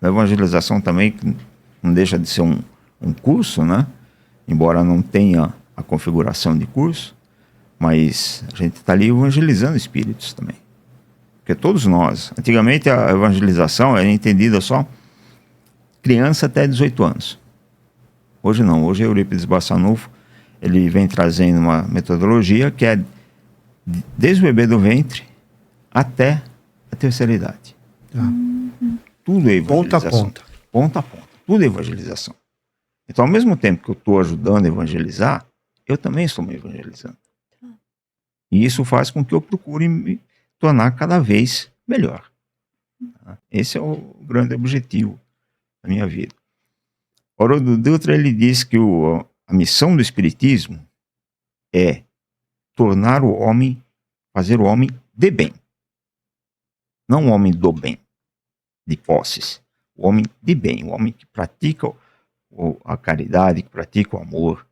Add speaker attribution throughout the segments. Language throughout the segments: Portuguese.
Speaker 1: A evangelização também não deixa de ser um curso, né? Embora não tenha a configuração de curso, mas a gente está ali evangelizando espíritos também. Porque todos nós, antigamente a evangelização era entendida só criança até 18 anos. Hoje não, hoje Eurípides Barçanufo, ele vem trazendo uma metodologia que é desde o bebê do ventre até a terceira idade. Tudo é evangelização.
Speaker 2: Ponta a ponta.
Speaker 1: Ponta a ponta. Tudo é evangelização. Então, ao mesmo tempo que eu estou ajudando a evangelizar, eu também estou me evangelizando. E isso faz com que eu procure me tornar cada vez melhor. Esse é o grande objetivo da minha vida. Haroldo Dutra, ele diz que a missão do Espiritismo é tornar o homem, fazer o homem de bem. Não o homem do bem, de posses. O homem de bem, o homem que pratica a caridade, que pratica o amor.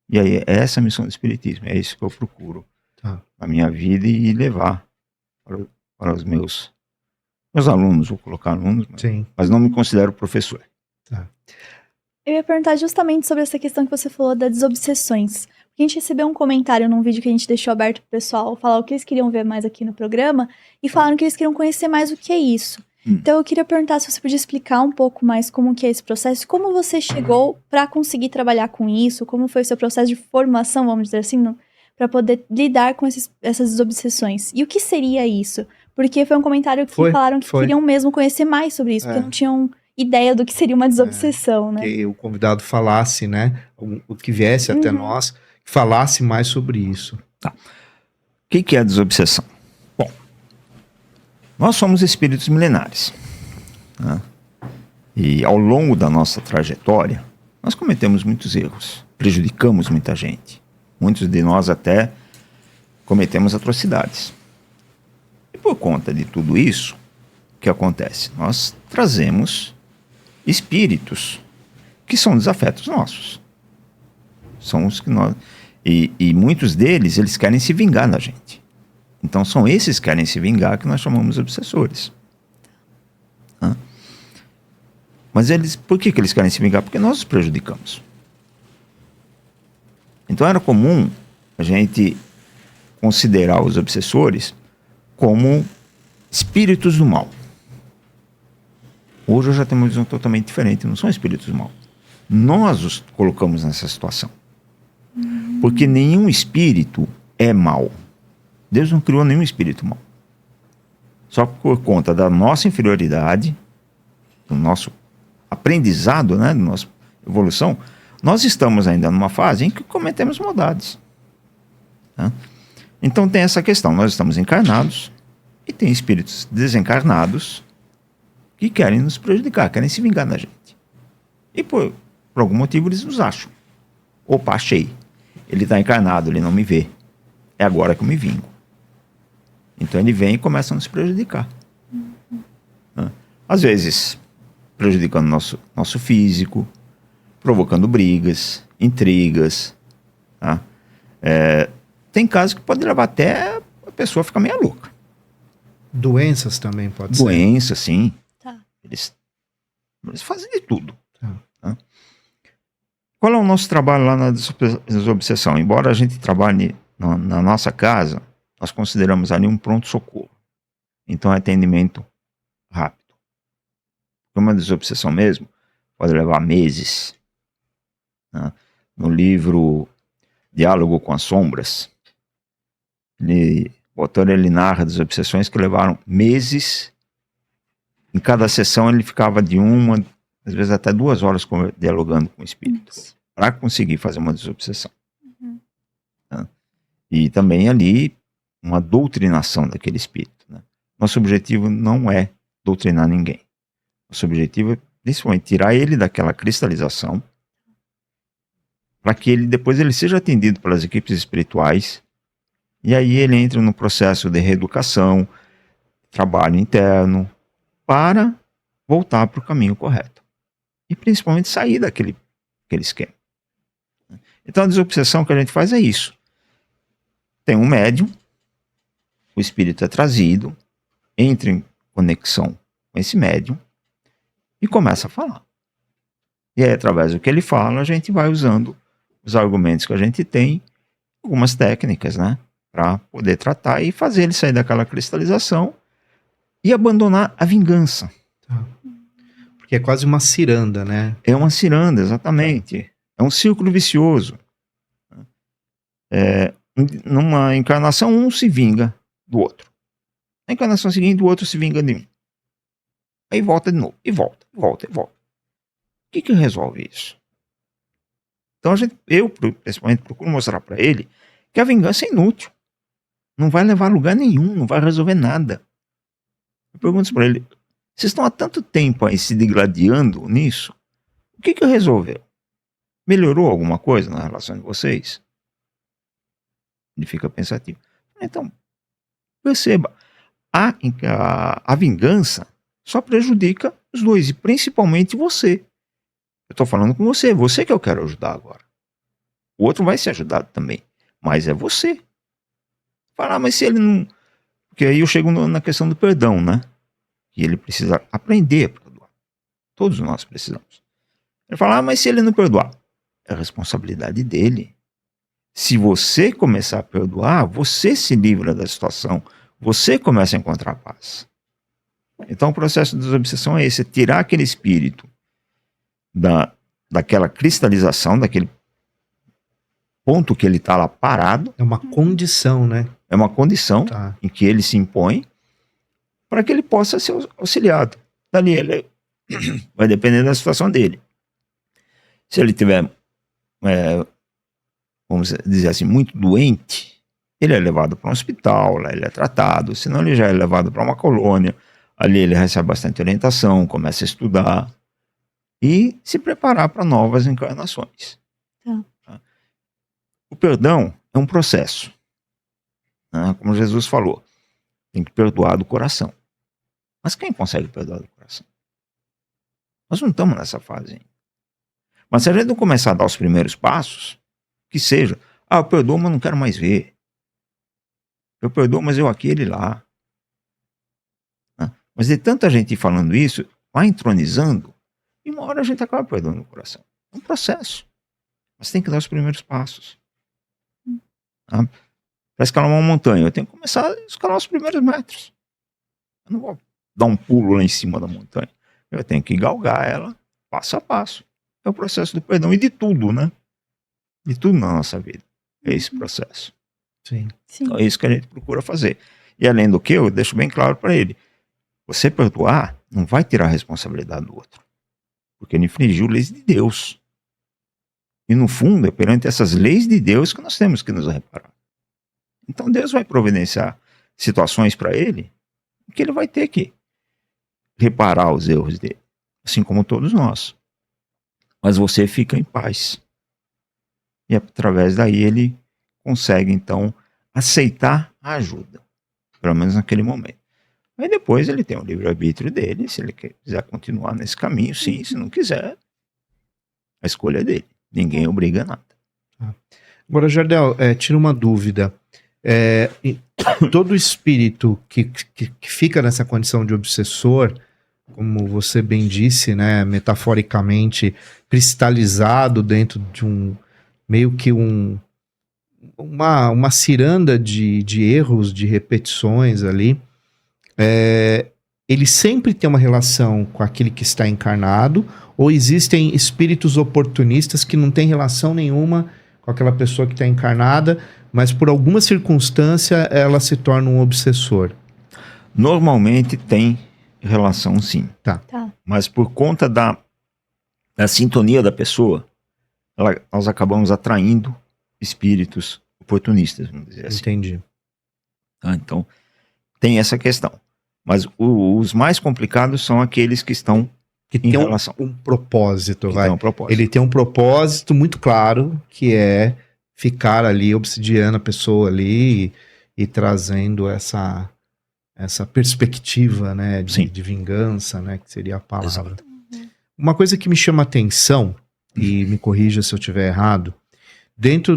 Speaker 1: E aí, é essa a missão do Espiritismo, é isso que eu procuro na minha vida e levar para os meus alunos, vou colocar alunos, mas não me considero professor.
Speaker 3: Eu ia perguntar justamente sobre essa questão que você falou das desobsessões. A gente recebeu um comentário num vídeo que a gente deixou aberto pro pessoal falar o que eles queriam ver mais aqui no programa e falaram que eles queriam conhecer mais o que é isso. Então eu queria perguntar se você podia explicar um pouco mais como que é esse processo, como você chegou para conseguir trabalhar com isso, como foi o seu processo de formação, vamos dizer assim, para poder lidar com essas desobsessões. E o que seria isso? Porque foi um comentário que falaram que queriam mesmo conhecer mais sobre isso, porque não tinham ideia do que seria uma desobsessão, né?
Speaker 2: Que o convidado falasse, né? O que viesse até nós, falasse mais sobre isso.
Speaker 1: Tá. O que é a desobsessão? Bom, nós somos espíritos milenares. Né? E ao longo da nossa trajetória, nós cometemos muitos erros, prejudicamos muita gente. Muitos de nós até cometemos atrocidades. E por conta de tudo isso, o que acontece? Nós trazemos espíritos que são desafetos nossos. São os que nós... E muitos deles, eles querem se vingar da gente. Então são esses que querem se vingar que nós chamamos de obsessores. Mas eles, por que eles querem se vingar? Porque nós os prejudicamos. Então era comum a gente considerar os obsessores como espíritos do mal. Hoje eu já tenho uma visão totalmente diferente, não são espíritos do mal. Nós os colocamos nessa situação. Porque nenhum espírito é mal. Deus não criou nenhum espírito mal. Só por conta da nossa inferioridade, do nosso aprendizado, né, da nossa evolução, nós estamos ainda numa fase em que cometemos maldades. Né? Então tem essa questão, nós estamos encarnados e tem espíritos desencarnados que querem nos prejudicar, querem se vingar da gente. E por algum motivo eles nos acham. Opa, achei. Ele está encarnado, ele não me vê. É agora que eu me vingo. Então ele vem e começa a nos prejudicar. Às vezes, prejudicando nosso físico, provocando brigas, intrigas. Tá? Tem casos que pode levar até a pessoa ficar meio louca.
Speaker 2: Doenças também pode ser.
Speaker 1: Doenças, sim. Tá. Eles fazem de tudo. Tá? Qual é o nosso trabalho lá na desobsessão? Embora a gente trabalhe na nossa casa, nós consideramos ali um pronto-socorro. Então é atendimento rápido. Uma desobsessão mesmo pode levar meses. Né? No livro Diálogo com as Sombras, o autor ele narra desobsessões que levaram meses. Em cada sessão ele ficava de uma, às vezes até 2 horas dialogando com o espírito para conseguir fazer uma desobsessão. Né? E também ali uma doutrinação daquele espírito. Né? Nosso objetivo não é doutrinar ninguém. Nosso objetivo é principalmente tirar ele daquela cristalização para que depois ele seja atendido pelas equipes espirituais e aí ele entra no processo de reeducação, trabalho interno, para voltar para o caminho correto. E principalmente sair daquele esquema. Então a desobsessão que a gente faz é isso. Tem um médium, o espírito é trazido, entra em conexão com esse médium, e começa a falar. E aí, através do que ele fala, a gente vai usando os argumentos que a gente tem, algumas técnicas, né? Para poder tratar e fazer ele sair daquela cristalização e abandonar a vingança.
Speaker 2: Porque é quase uma ciranda, né?
Speaker 1: É uma ciranda, exatamente. É um círculo vicioso. Numa encarnação, um se vinga do outro. Na encarnação seguinte, o outro se vinga de um. Aí volta de novo. E volta, volta, e volta. O que resolve isso? Então eu, principalmente, procuro mostrar para ele que a vingança é inútil. Não vai levar a lugar nenhum, não vai resolver nada. Eu pergunto para ele, vocês estão há tanto tempo aí se degladiando nisso? O que resolveu? Melhorou alguma coisa na relação de vocês? Ele fica pensativo. Então, perceba, a vingança só prejudica os dois, e principalmente você. Eu estou falando com você que eu quero ajudar agora. O outro vai ser ajudado também, mas é você. Falar, mas se ele não... Porque aí eu chego na questão do perdão, né? Que ele precisa aprender a perdoar. Todos nós precisamos. Ele fala, mas se ele não perdoar, é responsabilidade dele. Se você começar a perdoar, você se livra da situação, você começa a encontrar paz. Então o processo de desobsessão é esse, é tirar aquele espírito daquela cristalização, daquele ponto que ele está lá parado.
Speaker 2: É uma condição, né?
Speaker 1: É uma condição
Speaker 2: Tá.
Speaker 1: em que ele se impõe para que ele possa ser auxiliado. Dali ele vai depender da situação dele. Se ele tiver, vamos dizer assim, muito doente, ele é levado para um hospital, lá ele é tratado, senão ele já é levado para uma colônia, ali ele recebe bastante orientação, começa a estudar e se preparar para novas encarnações. Tá? O perdão é um processo. Né? Como Jesus falou, tem que perdoar do coração. Mas quem consegue perdoar do coração? Nós não estamos nessa fase ainda. Mas se a gente não começar a dar os primeiros passos, que seja, eu perdoo, mas não quero mais ver. Eu perdoo, mas eu aqui, ele lá. Né? Mas de tanta gente falando isso, vai entronizando, e uma hora a gente acaba perdoando o coração. É um processo. Mas tem que dar os primeiros passos. Tá? Para escalar uma montanha, eu tenho que começar a escalar os primeiros metros. Eu não vou dar um pulo lá em cima da montanha. Eu tenho que galgar ela passo a passo. É o processo do perdão e de tudo, né? De tudo na nossa vida. É esse processo.
Speaker 2: Sim.
Speaker 1: Então é isso que a gente procura fazer. E além do que, eu deixo bem claro para ele. Você perdoar não vai tirar a responsabilidade do outro. Porque ele infringiu leis de Deus. E no fundo é perante essas leis de Deus que nós temos que nos reparar. Então Deus vai providenciar situações para ele que ele vai ter que reparar os erros dele. Assim como todos nós. Mas você fica em paz. E através daí ele consegue então aceitar a ajuda. Pelo menos naquele momento. Aí depois ele tem o livre-arbítrio dele. Se ele quiser continuar nesse caminho, sim. Se não quiser, a escolha é dele. Ninguém obriga a nada.
Speaker 2: Agora, Jardel, tira uma dúvida. Todo espírito que fica nessa condição de obsessor, como você bem disse, né, metaforicamente, cristalizado dentro de meio que uma ciranda de erros, de repetições ali, ele sempre tem uma relação com aquele que está encarnado, ou existem espíritos oportunistas que não têm relação nenhuma com aquela pessoa que está encarnada, mas por alguma circunstância ela se torna um obsessor?
Speaker 1: Normalmente tem relação, sim.
Speaker 2: Tá.
Speaker 1: Mas por conta da sintonia da pessoa, nós acabamos atraindo espíritos oportunistas, vamos dizer assim.
Speaker 2: Entendi.
Speaker 1: Tá? Então, tem essa questão. Mas os mais complicados são aqueles que estão
Speaker 2: Que
Speaker 1: em
Speaker 2: tem
Speaker 1: relação.
Speaker 2: um propósito,
Speaker 1: Que
Speaker 2: vai.
Speaker 1: tem um propósito.
Speaker 2: Ele tem um propósito muito claro, que é ficar ali obsidiando a pessoa ali e trazendo essa perspectiva, né,
Speaker 1: Sim.
Speaker 2: de vingança, né, que seria a palavra.
Speaker 1: Exato.
Speaker 2: Uma coisa que me chama atenção, e me corrija se eu estiver errado, dentro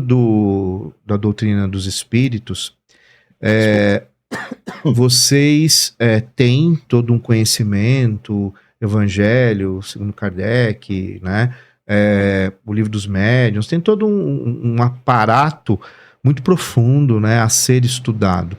Speaker 2: da doutrina dos espíritos, vocês têm todo um conhecimento, Evangelho, segundo Kardec, né? O Livro dos Médiuns, tem todo um aparato muito profundo, né, a ser estudado.